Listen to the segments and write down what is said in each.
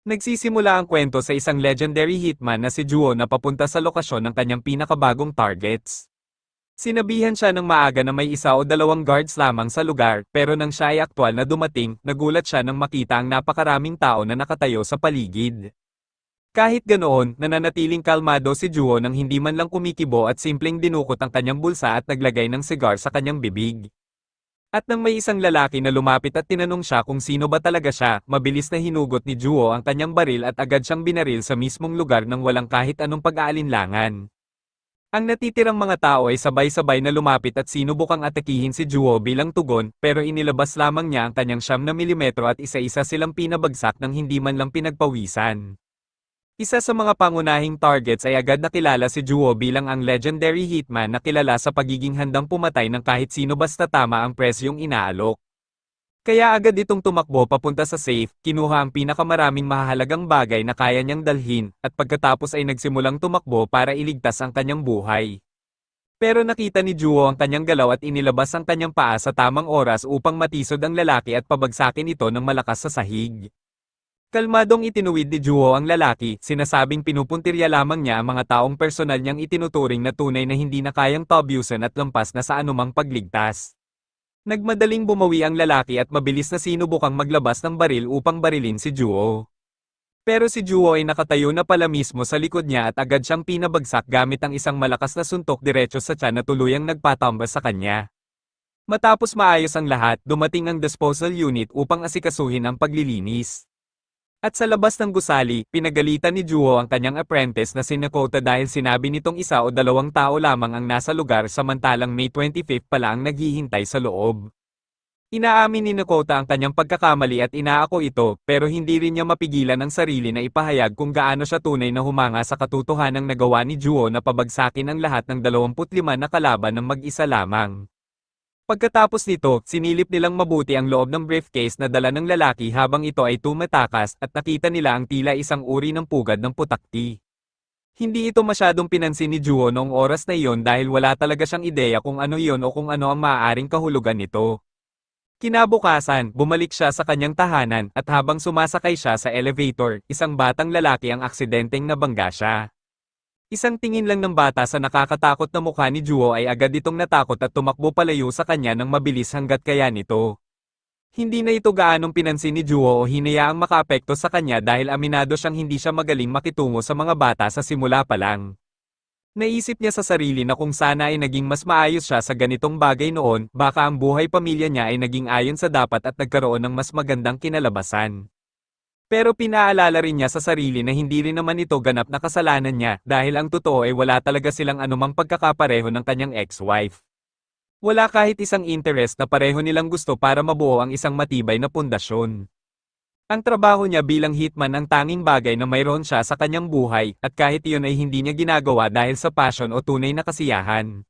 Nagsisimula ang kwento sa isang legendary hitman na si Juo na papunta sa lokasyon ng kanyang pinakabagong targets. Sinabihan siya ng maaga na may isa o dalawang guards lamang sa lugar, pero nang siya ay aktwal na dumating, nagulat siya nang makita ang napakaraming tao na nakatayo sa paligid. Kahit ganoon, nananatiling kalmado si Juo nang hindi man lang kumikibo at simpleng dinukot ang kanyang bulsa at naglagay ng sigar sa kanyang bibig. At nang may isang lalaki na lumapit at tinanong siya kung sino ba talaga siya, mabilis na hinugot ni Juo ang kanyang baril at agad siyang binaril sa mismong lugar nang walang kahit anong pag-aalinlangan. Ang natitirang mga tao ay sabay-sabay na lumapit at sinubukang atakihin si Juo bilang tugon, pero inilabas lamang niya ang kanyang 9mm at isa-isa silang pinabagsak nang hindi man lang pinagpawisan. Isa sa mga pangunahing targets ay agad nakilala si Juo bilang ang legendary hitman na kilala sa pagiging handang pumatay ng kahit sino basta tama ang presyong inaalok. Kaya agad itong tumakbo papunta sa safe, kinuha ang pinakamaraming mahahalagang bagay na kaya niyang dalhin, at pagkatapos ay nagsimulang tumakbo para iligtas ang kanyang buhay. Pero nakita ni Juo ang kanyang galaw at inilabas ang kanyang paa sa tamang oras upang matisod ang lalaki at pabagsakin ito ng malakas sa sahig. Kalmadong itinuwid ni Juo ang lalaki, sinasabing pinupuntirya lamang niya ang mga taong personal niyang itinuturing na tunay na hindi na kayang tabyusan at lampas na sa anumang pagligtas. Nagmadaling bumawi ang lalaki at mabilis na sinubukang maglabas ng baril upang barilin si Juo. Pero si Juo ay nakatayo na pala mismo sa likod niya at agad siyang pinabagsak gamit ang isang malakas na suntok diretso sa tiyan na tuluyang nagpatambas sa kanya. Matapos maayos ang lahat, dumating ang disposal unit upang asikasuhin ang paglilinis. At sa labas ng gusali, pinagalitan ni Juho ang kanyang apprentice na si Nakota dahil sinabi nitong isa o dalawang tao lamang ang nasa lugar samantalang May 25 pala ang naghihintay sa loob. Inaamin ni Nakota ang kanyang pagkakamali at inaako ito, pero hindi rin niya mapigilan ang sarili na ipahayag kung gaano siya tunay na humanga sa katotohanang nagawa ni Juho na pabagsakin ang lahat ng 25 na kalaban ng mag-isa lamang. Pagkatapos nito, sinilip nilang mabuti ang loob ng briefcase na dala ng lalaki habang ito ay tumatakas at nakita nila ang tila isang uri ng pugad ng putakti. Hindi ito masyadong pinansin ni Juho noong oras na iyon dahil wala talaga siyang ideya kung ano iyon o kung ano ang maaaring kahulugan nito. Kinabukasan, bumalik siya sa kanyang tahanan at habang sumasakay siya sa elevator, isang batang lalaki ang aksidenteng nabangga siya. Isang tingin lang ng bata sa nakakatakot na mukha ni Juho ay agad itong natakot at tumakbo palayo sa kanya ng mabilis hanggat kaya nito. Hindi na ito gaanong pinansin ni Juho o hinayaang makaapekto sa kanya dahil aminado siyang hindi siya magaling makitungo sa mga bata sa simula pa lang. Naisip niya sa sarili na kung sana ay naging mas maayos siya sa ganitong bagay noon, baka ang buhay pamilya niya ay naging ayon sa dapat at nagkaroon ng mas magandang kinalabasan. Pero pinaalala rin niya sa sarili na hindi rin naman ito ganap na kasalanan niya dahil ang totoo ay wala talaga silang anumang pagkakapareho ng kanyang ex-wife. Wala kahit isang interest na pareho nilang gusto para mabuo ang isang matibay na pundasyon. Ang trabaho niya bilang hitman ang tanging bagay na mayroon siya sa kanyang buhay at kahit iyon ay hindi niya ginagawa dahil sa passion o tunay na kasiyahan.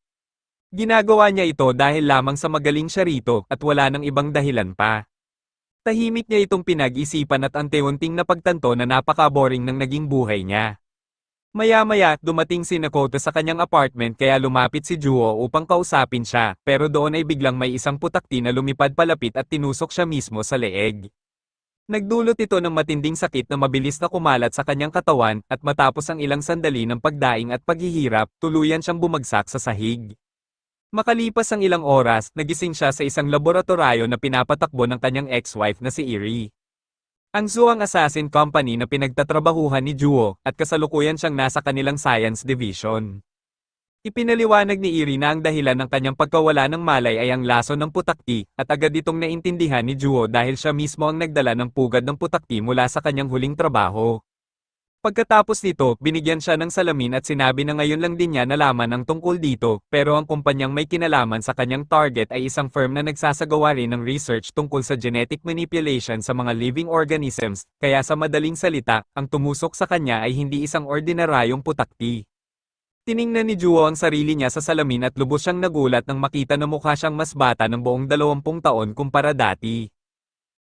Ginagawa niya ito dahil lamang sa magaling siya rito at wala nang ibang dahilan pa. Tahimik niya itong pinag-isipan at ante-unting napagtanto na napaka-boring ng naging buhay niya. Maya-maya, dumating si Nakota sa kanyang apartment kaya lumapit si Juho upang kausapin siya, pero doon ay biglang may isang putakti na lumipad palapit at tinusok siya mismo sa leeg. Nagdulot ito ng matinding sakit na mabilis na kumalat sa kanyang katawan, at matapos ang ilang sandali ng pagdaing at paghihirap, tuluyan siyang bumagsak sa sahig. Makalipas ang ilang oras, nagising siya sa isang laboratorio na pinapatakbo ng kanyang ex-wife na si Eri. Ang Zhuang Assassin Company na pinagtatrabahuhan ni Juho, at kasalukuyan siyang nasa kanilang science division. Ipinaliwanag ni Eri na ang dahilan ng kanyang pagkawala ng malay ay ang laso ng putakti, at agad itong naintindihan ni Juho dahil siya mismo ang nagdala ng pugad ng putakti mula sa kanyang huling trabaho. Pagkatapos nito, binigyan siya ng salamin at sinabi na ngayon lang din niya nalaman ang tungkol dito, pero ang kumpanyang may kinalaman sa kanyang target ay isang firm na nagsasagawa rin ng research tungkol sa genetic manipulation sa mga living organisms, kaya sa madaling salita, ang tumusok sa kanya ay hindi isang ordinaryong putakti. Tiningnan ni Juho ang sarili niya sa salamin at lubos siyang nagulat nang makita na mukha siyang mas bata ng buong 20 taon kumpara dati.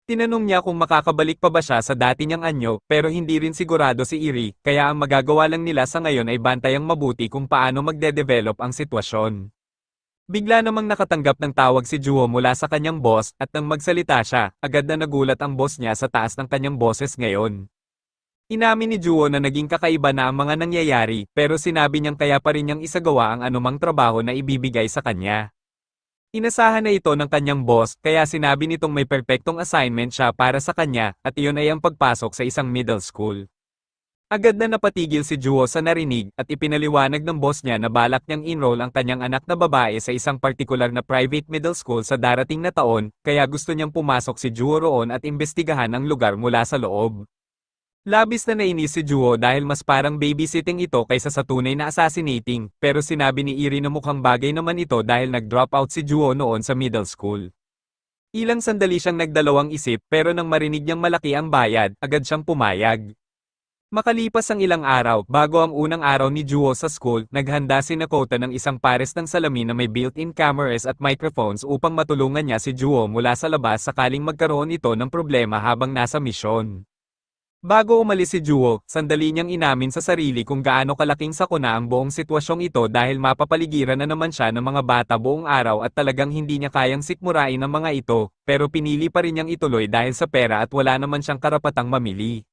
Tinanong niya kung makakabalik pa ba siya sa dati niyang anyo, pero hindi rin sigurado si Eri, kaya ang magagawa lang nila sa ngayon ay bantayang mabuti kung paano magde-develop ang sitwasyon. Bigla namang nakatanggap ng tawag si Juho mula sa kanyang boss, at nang magsalita siya, agad na nagulat ang boss niya sa taas ng kanyang boses ngayon. Inamin ni Juwon na naging kakaiba na ang mga nangyayari, pero sinabi niyang kaya pa rin niyang isagawa ang anumang trabaho na ibibigay sa kanya. Inasahan na ito ng kanyang boss, kaya sinabi nitong may perpektong assignment siya para sa kanya, at iyon ay ang pagpasok sa isang middle school. Agad na napatigil si Juwo sa narinig, at ipinaliwanag ng boss niya na balak niyang enroll ang kanyang anak na babae sa isang partikular na private middle school sa darating na taon, kaya gusto niyang pumasok si Juwo roon at imbestigahan ang lugar mula sa loob. Labis na nainis si Juwo dahil mas parang babysitting ito kaysa sa tunay na assassinating, pero sinabi ni Iri na mukhang bagay naman ito dahil nag-drop out si Juwo noon sa middle school. Ilang sandali siyang nagdalawang isip pero nang marinig niyang malaki ang bayad, agad siyang pumayag. Makalipas ang ilang araw, bago ang unang araw ni Juwo sa school, naghanda si Nakota ng isang pares ng salamin na may built-in cameras at microphones upang matulungan niya si Juwo mula sa labas sakaling magkaroon ito ng problema habang nasa misyon. Bago umalis si Juwo, sandali niyang inamin sa sarili kung gaano kalaking sakuna ang buong sitwasyong ito dahil mapapaligiran na naman siya ng mga bata buong araw at talagang hindi niya kayang sikmurain ang mga ito, pero pinili pa rin niyang ituloy dahil sa pera at wala naman siyang karapatang mamili.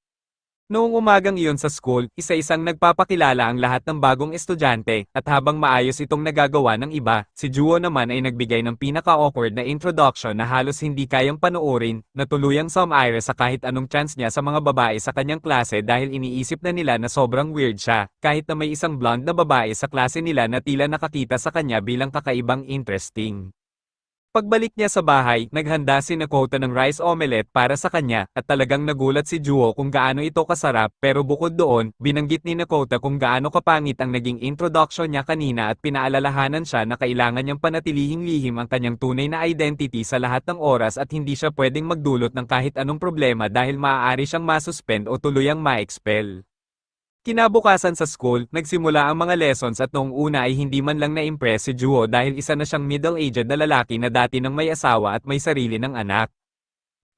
Noong umagang iyon sa school, isa-isang nagpapakilala ang lahat ng bagong estudyante, at habang maayos itong nagagawa ng iba, si Juwo naman ay nagbigay ng pinaka-awkward na introduction na halos hindi kayang panoorin, na tuluyang sumire sa kahit anong chance niya sa mga babae sa kanyang klase dahil iniisip na nila na sobrang weird siya, kahit na may isang blonde na babae sa klase nila na tila nakakita sa kanya bilang kakaibang interesting. Pagbalik niya sa bahay, naghanda si Nakota ng rice omelette para sa kanya, at talagang nagulat si Juwo kung gaano ito kasarap, pero bukod doon, binanggit ni Nakota kung gaano kapangit ang naging introduction niya kanina at pinaalalahanan siya na kailangan niyang panatilihing lihim ang kanyang tunay na identity sa lahat ng oras at hindi siya pwedeng magdulot ng kahit anong problema dahil maaari siyang masuspend o tuluyang ma-expel. Kinabukasan sa school, nagsimula ang mga lessons at noong una ay hindi man lang na-impress si Juwo dahil isa na siyang middle-aged na lalaki na dati nang may asawa at may sarili ng anak.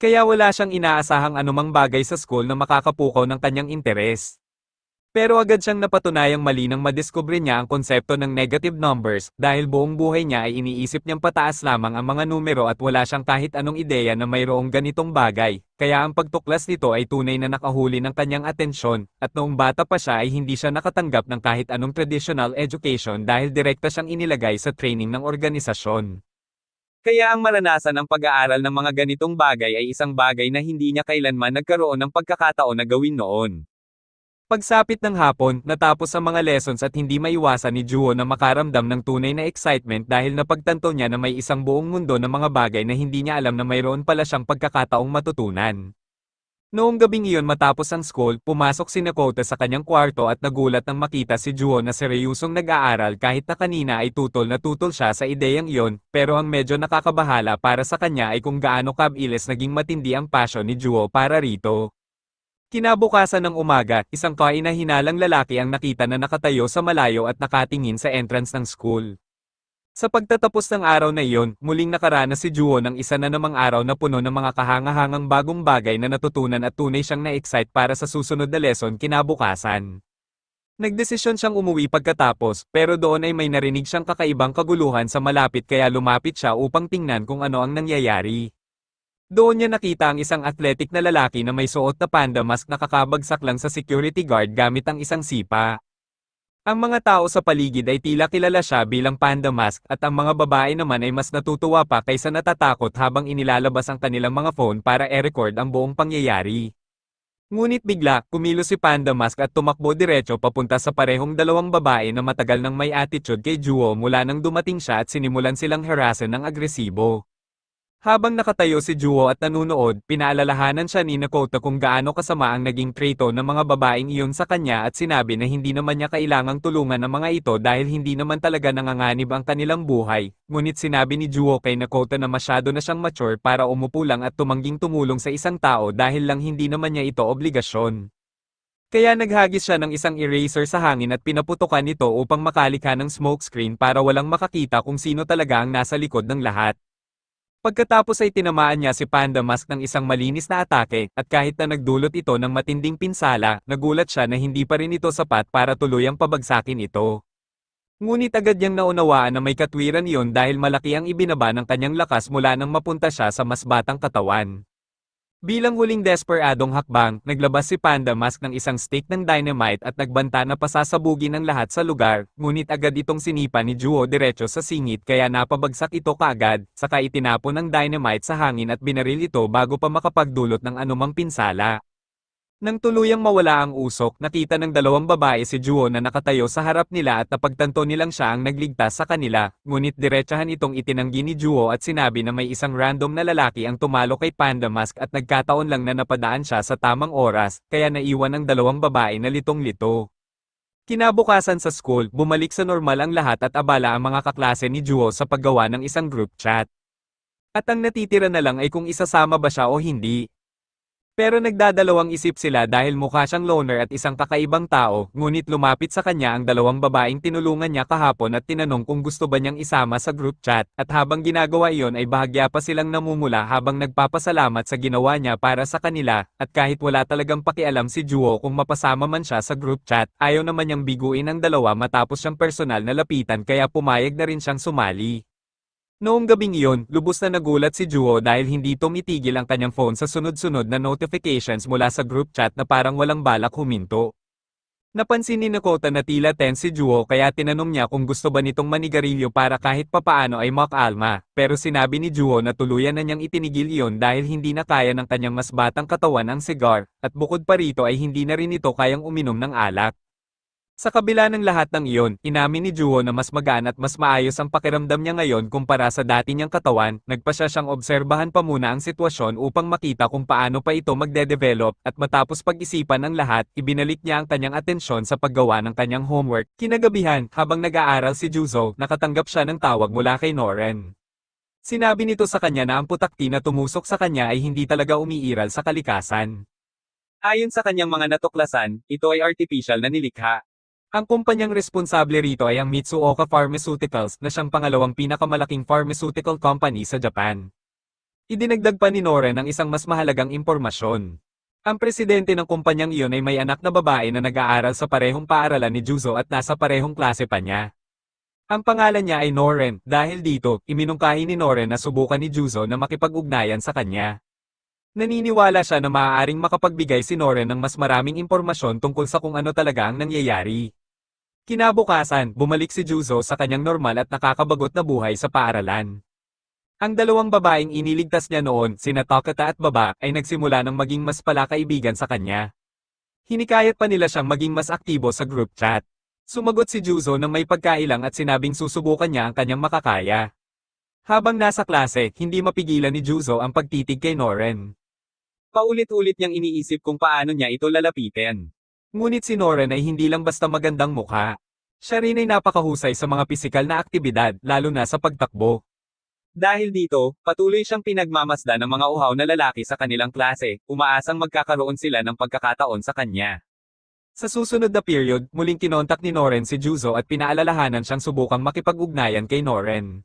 Kaya wala siyang inaasahang anumang bagay sa school na makakapukaw ng kanyang interes. Pero agad siyang napatunayang mali nang madiskubre niya ang konsepto ng negative numbers, dahil buong buhay niya ay iniisip niyang pataas lamang ang mga numero at wala siyang kahit anong ideya na mayroong ganitong bagay, kaya ang pagtuklas nito ay tunay na nakahuli ng kanyang atensyon, at noong bata pa siya ay hindi siya nakatanggap ng kahit anong traditional education dahil direkta siyang inilagay sa training ng organisasyon. Kaya ang maranasan ng pag-aaral ng mga ganitong bagay ay isang bagay na hindi niya kailanman nagkaroon ng pagkakataon na gawin noon. Pagsapit ng hapon, natapos ang mga lessons at hindi maiwasan ni Juwo na makaramdam ng tunay na excitement dahil napagtanto niya na may isang buong mundo ng mga bagay na hindi niya alam na mayroon pala siyang pagkakataong matutunan. Noong gabing iyon matapos ang school, pumasok si Nakota sa kanyang kwarto at nagulat nang makita si Juwo na seryosong nag-aaral kahit na kanina ay tutol na tutol siya sa ideyang iyon, pero ang medyo nakakabahala para sa kanya ay kung gaano kabilis naging matindi ang passion ni Juwo para rito. Kinabukasan ng umaga, isang kahinahinalang lalaki ang nakita na nakatayo sa malayo at nakatingin sa entrance ng school. Sa pagtatapos ng araw na iyon, muling nakaranas si Juwo ng isa na namang araw na puno ng mga kahangahangang bagong bagay na natutunan at tunay siyang na-excite para sa susunod na lesson kinabukasan. Nagdesisyon siyang umuwi pagkatapos, pero doon ay may narinig siyang kakaibang kaguluhan sa malapit kaya lumapit siya upang tingnan kung ano ang nangyayari. Doon niya nakita ang isang athletic na lalaki na may suot na panda mask na kakabagsak lang sa security guard gamit ang isang sipa. Ang mga tao sa paligid ay tila kilala siya bilang Panda Mask at ang mga babae naman ay mas natutuwa pa kaysa natatakot habang inilalabas ang kanilang mga phone para e-record ang buong pangyayari. Ngunit bigla, kumilos si Panda Mask at tumakbo diretso papunta sa parehong dalawang babae na matagal nang may attitude kay Juwo mula nang dumating siya at sinimulan silang harasan ng agresibo. Habang nakatayo si Juwo at nanunood, pinaalalahanan siya ni Nakota kung gaano kasama ang naging trato ng mga babaeng iyon sa kanya at sinabi na hindi naman niya kailangang tulungan ang mga ito dahil hindi naman talaga nanganganib ang kanilang buhay, ngunit sinabi ni Juwo kay Nakota na masyado na siyang mature para umupo lang at tumangging tumulong sa isang tao dahil lang hindi naman niya ito obligasyon. Kaya naghagis siya ng isang eraser sa hangin at pinaputukan ito upang makalikha ng smokescreen para walang makakita kung sino talaga ang nasa likod ng lahat. Pagkatapos ay tinamaan niya si Panda Mask ng isang malinis na atake, at kahit na nagdulot ito ng matinding pinsala, nagulat siya na hindi pa rin ito sapat para tuluyang pabagsakin ito. Ngunit agad niyang naunawaan na may katwiran iyon dahil malaki ang ibinaba ng kanyang lakas mula nang mapunta siya sa mas batang katawan. Bilang huling desperadong hakbang, naglabas si Panda Mask ng isang stick ng dynamite at nagbanta na pasasabugin ang lahat sa lugar, ngunit agad itong sinipa ni Juho diretso sa singit kaya napabagsak ito kaagad, saka itinapon ang dynamite sa hangin at binaril ito bago pa makapagdulot ng anumang pinsala. Nang tuluyang mawala ang usok, nakita ng dalawang babae si Juho na nakatayo sa harap nila at napagtanto nilang siya ang nagligtas sa kanila, ngunit diretsahan itong itinanggi ni Juho at sinabi na may isang random na lalaki ang tumalo kay Panda Mask at nagkataon lang na napadaan siya sa tamang oras, kaya naiwan ang dalawang babae na litong-lito. Kinabukasan sa school, bumalik sa normal ang lahat at abala ang mga kaklase ni Juho sa paggawa ng isang group chat. At ang natitira na lang ay kung isasama ba siya o hindi. Pero nagdadalawang isip sila dahil mukha siyang loner at isang kakaibang tao, ngunit lumapit sa kanya ang dalawang babaeng tinulungan niya kahapon at tinanong kung gusto ba niyang isama sa group chat, at habang ginagawa iyon ay bahagya pa silang namumula habang nagpapasalamat sa ginawa niya para sa kanila, at kahit wala talagang pakialam si Juho kung mapasama man siya sa group chat, ayaw naman niyang biguin ang dalawa matapos siyang personal na lapitan kaya pumayag na rin siyang sumali. Noong gabing iyon, lubos na nagulat si Juho dahil hindi tumitigil ang kanyang phone sa sunod-sunod na notifications mula sa group chat na parang walang balak huminto. Napansin ni Nakota na tila tense si Juho kaya tinanong niya kung gusto ba nitong manigarilyo para kahit papaano ay makalma, pero sinabi ni Juho na tuluyan na niyang itinigil iyon dahil hindi na kaya ng kanyang mas batang katawan ang sigar, at bukod pa rito ay hindi na rin ito kayang uminom ng alak. Sa kabila ng lahat ng iyon, inamin ni Juho na mas magaan at mas maayos ang pakiramdam niya ngayon kumpara sa dati niyang katawan, nagpa siya siyang obserbahan pa muna ang sitwasyon upang makita kung paano pa ito magde-develop, at matapos pag-isipan ang lahat, ibinalik niya ang kanyang atensyon sa paggawa ng kanyang homework. Kinagabihan, habang nag-aaral si Juzo, nakatanggap siya ng tawag mula kay Noren. Sinabi nito sa kanya na ang putakti na tumusok sa kanya ay hindi talaga umiiral sa kalikasan. Ayon sa kanyang mga natuklasan, ito ay artificial na nilikha. Ang kumpanyang responsable rito ay ang Mitsuoka Pharmaceuticals na siyang pangalawang pinakamalaking pharmaceutical company sa Japan. Idinagdag pa ni Noren ang isang mas mahalagang impormasyon. Ang presidente ng kumpanyang iyon ay may anak na babae na nag-aaral sa parehong paaralan ni Juzo at nasa parehong klase pa niya. Ang pangalan niya ay Noren, dahil dito, iminungkahi ni Noren na subukan ni Juzo na makipag-ugnayan sa kanya. Naniniwala siya na maaaring makapagbigay si Noren ng mas maraming impormasyon tungkol sa kung ano talaga ang nangyayari. Kinabukasan, bumalik si Juzo sa kanyang normal at nakakabagot na buhay sa paaralan. Ang dalawang babaeng iniligtas niya noon, sina Takata at Baba, ay nagsimula ng maging mas palakaibigan sa kanya. Hinikayat pa nila siyang maging mas aktibo sa group chat. Sumagot si Juzo ng may pagkailang at sinabing susubukan niya ang kanyang makakaya. Habang nasa klase, hindi mapigilan ni Juzo ang pagtitig kay Noren. Paulit-ulit niyang iniisip kung paano niya ito lalapitin. Ngunit si Noren ay hindi lang basta magandang mukha. Siya rin ay napakahusay sa mga pisikal na aktibidad, lalo na sa pagtakbo. Dahil dito, patuloy siyang pinagmamasdan ng mga uhaw na lalaki sa kanilang klase, umaasang magkakaroon sila ng pagkakataon sa kanya. Sa susunod na period, muling kinontak ni Noren si Juzo at pinaalalahanan siyang subukang makipag-ugnayan kay Noren.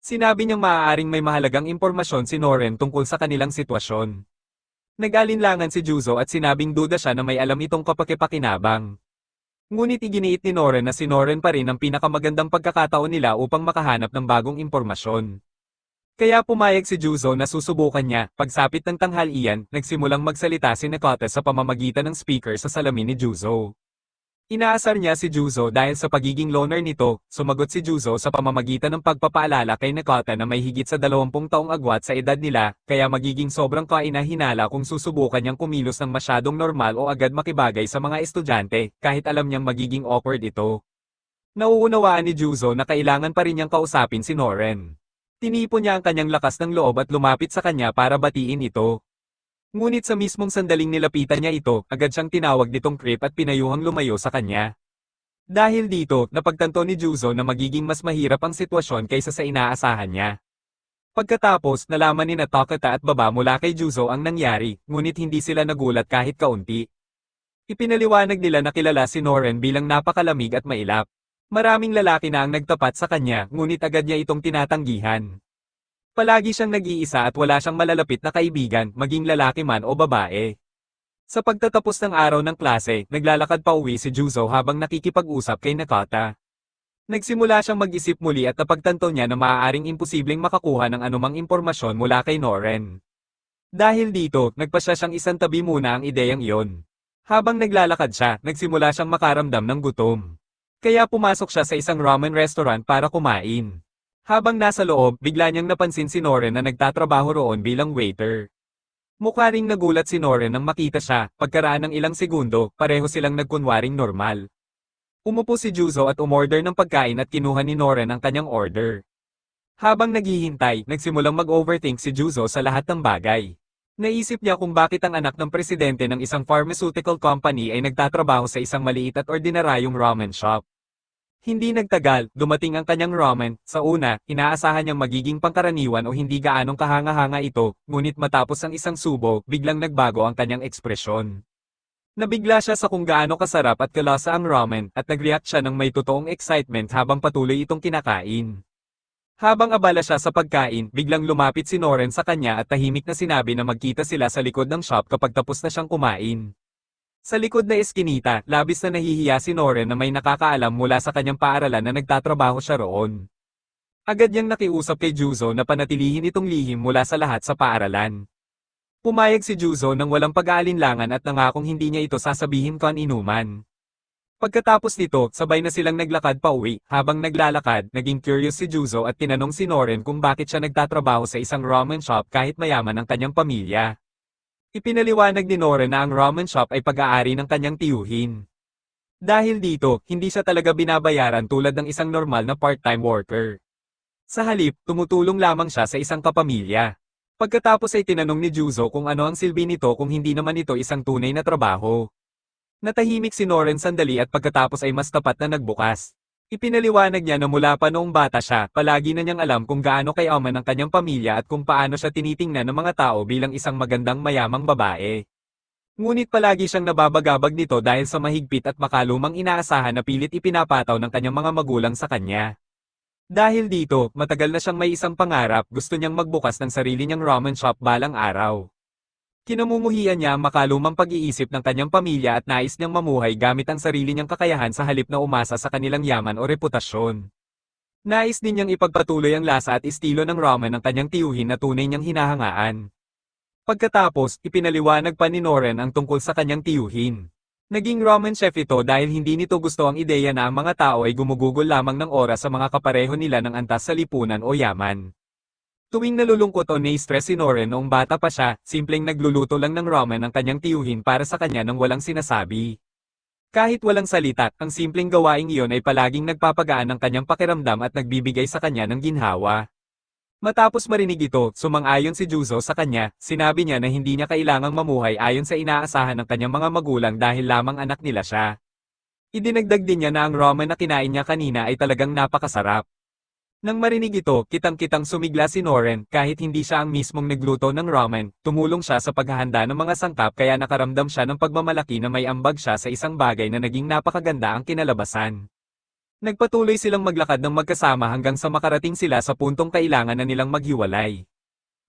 Sinabi niyang maaaring may mahalagang impormasyon si Noren tungkol sa kanilang sitwasyon. Nag-alinlangan si Juzo at sinabing duda siya na may alam itong kapakipakinabang. Ngunit iginiit ni Noren na si Noren pa rin ang pinakamagandang pagkakataon nila upang makahanap ng bagong impormasyon. Kaya pumayag si Juzo na susubukan niya. Pagsapit ng tanghalian, nagsimulang magsalita si Nakata sa pamamagitan ng speaker sa salamin ni Juzo. Inaasar niya si Juzo dahil sa pagiging loner nito, sumagot si Juzo sa pamamagitan ng pagpapaalala kay Nakata na may higit sa 20 taong agwat sa edad nila, kaya magiging sobrang kainahinala kung susubukan niyang kumilos ng masyadong normal o agad makibagay sa mga estudyante, kahit alam niyang magiging awkward ito. Nauunawaan ni Juzo na kailangan pa rin niyang kausapin si Noren. Tinipon niya ang kanyang lakas ng loob at lumapit sa kanya para batiin ito. Ngunit sa mismong sandaling nilapitan niya ito, agad siyang tinawag nitong creep at pinayuhang lumayo sa kanya. Dahil dito, napagtanto ni Juzo na magiging mas mahirap ang sitwasyon kaysa sa inaasahan niya. Pagkatapos, nalaman ni Takata at Baba mula kay Juzo ang nangyari, ngunit hindi sila nagulat kahit kaunti. Ipinaliwanag nila na kilala si Noren bilang napakalamig at mailap. Maraming lalaki na ang nagtapat sa kanya, ngunit agad niya itong tinatanggihan. Palagi siyang nag-iisa at wala siyang malalapit na kaibigan, maging lalaki man o babae. Sa pagtatapos ng araw ng klase, naglalakad pa uwi si Juzo habang nakikipag-usap kay Nakata. Nagsimula siyang mag-isip muli at napagtanto niya na maaaring imposibleng makakuha ng anumang impormasyon mula kay Noren. Dahil dito, nagpasya siyang isantabi muna ang ideyang iyon. Habang naglalakad siya, nagsimula siyang makaramdam ng gutom. Kaya pumasok siya sa isang ramen restaurant para kumain. Habang nasa loob, bigla niyang napansin si Noren na nagtatrabaho roon bilang waiter. Mukha ring nagulat si Noren nang makita siya, pagkaraan ng ilang segundo, pareho silang nagkunwaring normal. Umupo si Juzo at umorder ng pagkain at kinuha ni Noren ang kanyang order. Habang naghihintay, nagsimulang mag-overthink si Juzo sa lahat ng bagay. Naisip niya kung bakit ang anak ng presidente ng isang pharmaceutical company ay nagtatrabaho sa isang maliit at ordinaryong ramen shop. Hindi nagtagal, dumating ang kanyang ramen. Sa una, inaasahan niyang magiging pangkaraniwan o hindi gaanong kahanga-hanga ito, ngunit matapos ang isang subo, biglang nagbago ang kanyang ekspresyon. Nabigla siya sa kung gaano kasarap at kalasa ang ramen, at nag-react siya ng may totoong excitement habang patuloy itong kinakain. Habang abala siya sa pagkain, biglang lumapit si Noren sa kanya at tahimik na sinabi na magkita sila sa likod ng shop kapag tapos na siyang kumain. Sa likod na eskinita, labis na nahihiya si Noren na may nakakaalam mula sa kanyang paaralan na nagtatrabaho siya roon. Agad niyang nakiusap kay Juzo na panatilihin itong lihim mula sa lahat sa paaralan. Pumayag si Juzo nang walang pag-aalinlangan at nangakong hindi niya ito sasabihin kan-inuman. Pagkatapos nito, sabay na silang naglakad pa uwi. Habang naglalakad, naging curious si Juzo at tinanong si Noren kung bakit siya nagtatrabaho sa isang ramen shop kahit mayaman ang kanyang pamilya. Ipinaliwanag ni Noren na ang ramen shop ay pag-aari ng kanyang tiyuhin. Dahil dito, hindi siya talaga binabayaran tulad ng isang normal na part-time worker. Sa halip, tumutulong lamang siya sa isang kapamilya. Pagkatapos ay tinanong ni Juzo kung ano ang silbi nito kung hindi naman ito isang tunay na trabaho. Natahimik si Noren sandali at pagkatapos ay mas tapat na nagbukas. Ipinaliwanag niya na mula pa noong bata siya, palagi na niyang alam kung gaano kayaman ang kanyang pamilya at kung paano siya tinitingnan ng mga tao bilang isang magandang mayamang babae. Ngunit palagi siyang nababagabag nito dahil sa mahigpit at makalumang inaasahan na pilit ipinapataw ng kanyang mga magulang sa kanya. Dahil dito, matagal na siyang may isang pangarap, gusto niyang magbukas ng sarili niyang ramen shop balang araw. Kinamumuhian niya ang makalumang pag-iisip ng kanyang pamilya at nais niyang mamuhay gamit ang sarili niyang kakayahan sa halip na umasa sa kanilang yaman o reputasyon. Nais din niyang ipagpatuloy ang lasa at estilo ng ramen ng kanyang tiyuhin na tunay niyang hinahangaan. Pagkatapos, ipinaliwanag pa ni Noren ang tungkol sa kanyang tiyuhin. Naging ramen chef ito dahil hindi nito gusto ang ideya na ang mga tao ay gumugugol lamang ng oras sa mga kapareho nila ng antas sa lipunan o yaman. Tuwing nalulungkot o nai-stress si Noren noong bata pa siya, simpleng nagluluto lang ng ramen ang kanyang tiyuhin para sa kanya nang walang sinasabi. Kahit walang salita, ang simpleng gawaing iyon ay palaging nagpapagaan ng kanyang pakiramdam at nagbibigay sa kanya ng ginhawa. Matapos marinig ito, sumang-ayon si Juzo sa kanya, sinabi niya na hindi niya kailangang mamuhay ayon sa inaasahan ng kanyang mga magulang dahil lamang anak nila siya. Idinagdag din niya na ang ramen na kinain niya kanina ay talagang napakasarap. Nang marinig ito, kitang-kitang sumigla si Noren, kahit hindi siya ang mismong nagluto ng ramen, tumulong siya sa paghahanda ng mga sangkap kaya nakaramdam siya ng pagmamalaki na may ambag siya sa isang bagay na naging napakaganda ang kinalabasan. Nagpatuloy silang maglakad ng magkasama hanggang sa makarating sila sa puntong kailangan na nilang maghiwalay.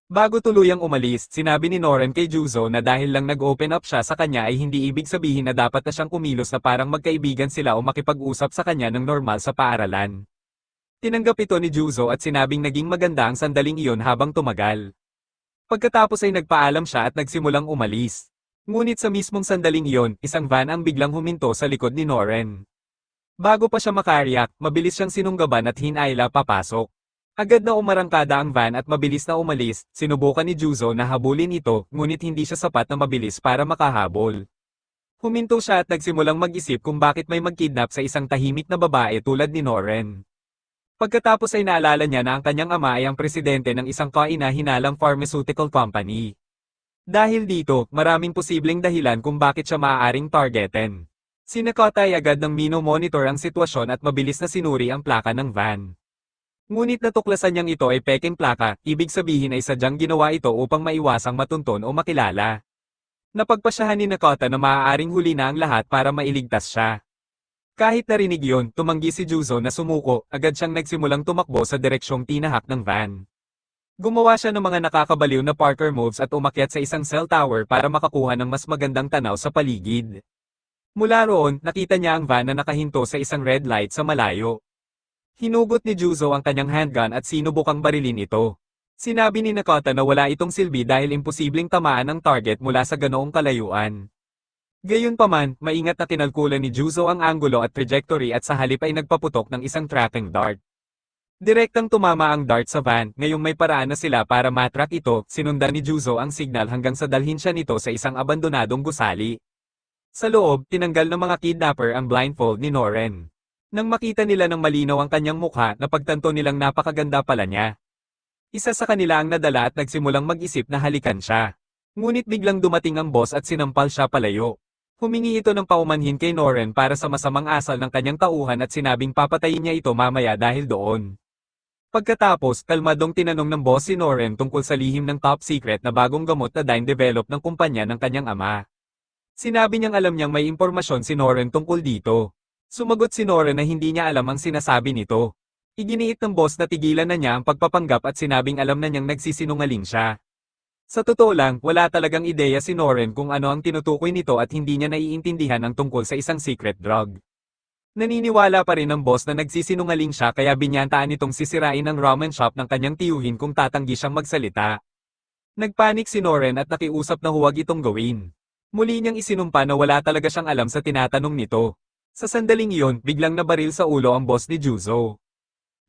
Bago tuluyang umalis, sinabi ni Noren kay Juzo na dahil lang nag-open up siya sa kanya ay hindi ibig sabihin na dapat na siyang kumilos na parang magkaibigan sila o makipag-usap sa kanya ng normal sa paaralan. Tinanggap ito ni Juzo at sinabing naging maganda ang sandaling iyon habang tumagal. Pagkatapos ay nagpaalam siya at nagsimulang umalis. Ngunit sa mismong sandaling iyon, isang van ang biglang huminto sa likod ni Noren. Bago pa siya makariyak, mabilis siyang sinunggaban at hinayla papasok. Agad na umarangkada ang van at mabilis na umalis, sinubukan ni Juzo na habulin ito, ngunit hindi siya sapat na mabilis para makahabol. Huminto siya at nagsimulang mag-isip kung bakit may magkidnap sa isang tahimik na babae tulad ni Noren. Pagkatapos ay naalala niya na ang kanyang ama ay ang presidente ng isang kaina-hinalang pharmaceutical company. Dahil dito, maraming posibleng dahilan kung bakit siya maaaring targetin. Sinakota ay agad ng mino-monitor ang sitwasyon at mabilis na sinuri ang plaka ng van. Ngunit natuklasan niyang ito ay peking plaka, ibig sabihin ay sadyang ginawa ito upang maiwasang matunton o makilala. Napagpasyahan ni Nakota na maaaring huli na ang lahat para mailigtas siya. Kahit narinig yun, tumanggi si Juzo na sumuko, agad siyang nagsimulang tumakbo sa direksyong tinahak ng van. Gumawa siya ng mga nakakabaliw na parkour moves at umakyat sa isang cell tower para makakuha ng mas magandang tanaw sa paligid. Mula roon, nakita niya ang van na nakahinto sa isang red light sa malayo. Hinugot ni Juzo ang kanyang handgun at sinubukang barilin ito. Sinabi ni Nakata na wala itong silbi dahil imposibleng tamaan ang target mula sa ganoong kalayuan. Gayunpaman, maingat na kinalkulan ni Juzo ang anggulo at trajectory at sa halip ay nagpaputok ng isang tracking dart. Direktang tumama ang dart sa van, ngayong may paraan na sila para matrack ito, sinundan ni Juzo ang signal hanggang sa dalhin siya nito sa isang abandonadong gusali. Sa loob, tinanggal ng mga kidnapper ang blindfold ni Noren. Nang makita nila ng malinaw ang kanyang mukha, napagtanto nilang napakaganda pala niya. Isa sa kanila ang nadala at nagsimulang mag-isip na halikan siya. Ngunit biglang dumating ang boss at sinampal siya palayo. Humingi ito ng paumanhin kay Noren para sa masamang asal ng kanyang tauhan at sinabing papatayin niya ito mamaya dahil doon. Pagkatapos, kalmadong tinanong ng boss si Noren tungkol sa lihim ng top secret na bagong gamot na develop ng kumpanya ng kanyang ama. Sinabi niyang alam niyang may impormasyon si Noren tungkol dito. Sumagot si Noren na hindi niya alam ang sinasabi nito. Iginiit ng boss na tigilan na niya ang pagpapanggap at sinabing alam na niyang nagsisinungaling siya. Sa totoo lang, wala talagang ideya si Noren kung ano ang tinutukoy nito at hindi niya naiintindihan ang tungkol sa isang secret drug. Naniniwala pa rin ang boss na nagsisinungaling siya kaya binyantaan itong sisirain ang ramen shop ng kanyang tiyuhin kung tatanggi siyang magsalita. Nagpanik si Noren at nakiusap na huwag itong gawin. Muli niyang isinumpa na wala talaga siyang alam sa tinatanong nito. Sa sandaling iyon, biglang nabaril sa ulo ang boss ni Juzo.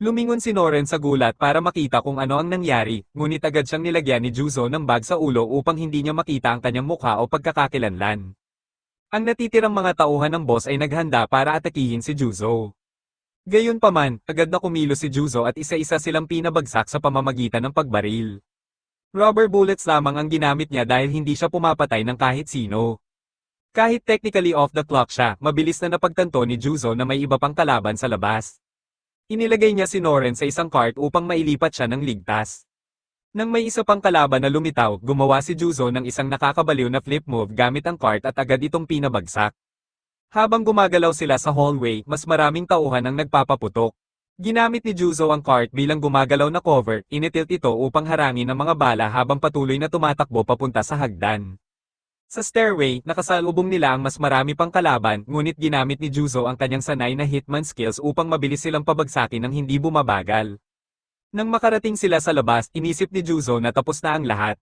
Lumingon si Noren sa gulat para makita kung ano ang nangyari, ngunit agad siyang nilagyan ni Juzo ng bag sa ulo upang hindi niya makita ang kanyang mukha o pagkakakilanlan. Ang natitirang mga tauhan ng boss ay naghanda para atakihin si Juzo. Gayunpaman, agad na kumilos si Juzo at isa-isa silang pinabagsak sa pamamagitan ng pagbaril. Rubber bullets lamang ang ginamit niya dahil hindi siya pumapatay ng kahit sino. Kahit technically off the clock siya, mabilis na napagtanto ni Juzo na may iba pang kalaban sa labas. Inilagay niya si Noren sa isang cart upang mailipat siya ng ligtas. Nang may isa pang kalaban na lumitaw, gumawa si Juzo ng isang nakakabaliw na flip move gamit ang cart at agad itong pinabagsak. Habang gumagalaw sila sa hallway, mas maraming tauhan ang nagpapaputok. Ginamit ni Juzo ang cart bilang gumagalaw na cover, initilt ito upang harangin ang mga bala habang patuloy na tumatakbo papunta sa hagdan. Sa stairway, nakasalubong nila ang mas marami pang kalaban, ngunit ginamit ni Juzo ang kanyang sanay na hitman skills upang mabilis silang pabagsakin ng hindi bumabagal. Nang makarating sila sa labas, inisip ni Juzo na tapos na ang lahat.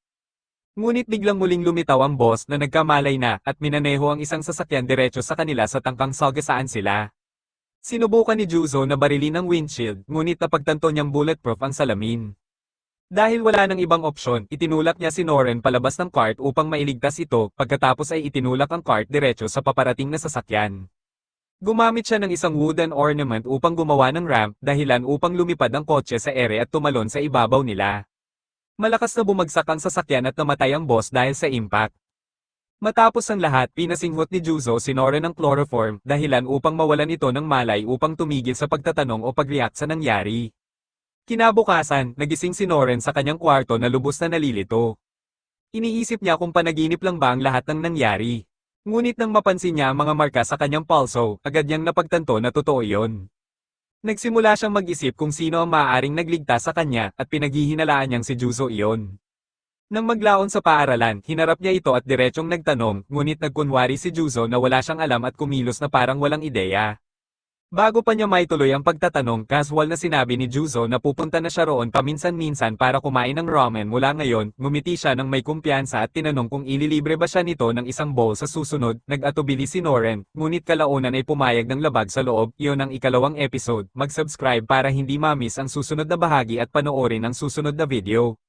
Ngunit biglang muling lumitaw ang boss na nagkamalay na at minaneho ang isang sasakyan diretso sa kanila sa tangkang sagasaan sila. Sinubukan ni Juzo na barilin ang windshield, ngunit napagtanto niyang bulletproof ang salamin. Dahil wala nang ibang opsyon, itinulak niya si Noren palabas ng cart upang mailigtas ito, pagkatapos ay itinulak ang cart diretso sa paparating na sasakyan. Gumamit siya ng isang wooden ornament upang gumawa ng ramp, dahilan upang lumipad ang kotse sa ere at tumalon sa ibabaw nila. Malakas na bumagsak ang sasakyan at namatay ang boss dahil sa impact. Matapos ang lahat, pinasinghot ni Juzo si Noren ng chloroform, dahilan upang mawalan ito ng malay upang tumigil sa pagtatanong o pag-react sa nangyari. Kinabukasan, nagising si Noren sa kanyang kwarto na lubos na nalilito. Iniisip niya kung panaginip lang ba ang lahat ng nangyari. Ngunit nang mapansin niya ang mga marka sa kanyang pulso, agad niyang napagtanto na totoo iyon. Nagsimula siyang mag-isip kung sino ang maaaring nagligtas sa kanya at pinaghihinalaan niyang si Juzo iyon. Nang maglaon sa paaralan, hinarap niya ito at diretsyong nagtanong, ngunit nagkunwari si Juzo na wala siyang alam at kumilos na parang walang ideya. Bago pa niya maituloy ang pagtatanong, casual na sinabi ni Juzo na pupunta na siya roon paminsan-minsan para kumain ng ramen mula ngayon, ngumiti siya ng may kumpiyansa at tinanong kung ililibre ba siya nito ng isang bowl sa susunod, nag-atubili si Noren, ngunit kalaunan ay pumayag ng labag sa loob, iyon ang ikalawang episode, mag-subscribe para hindi ma-miss ang susunod na bahagi at panoorin ang susunod na video.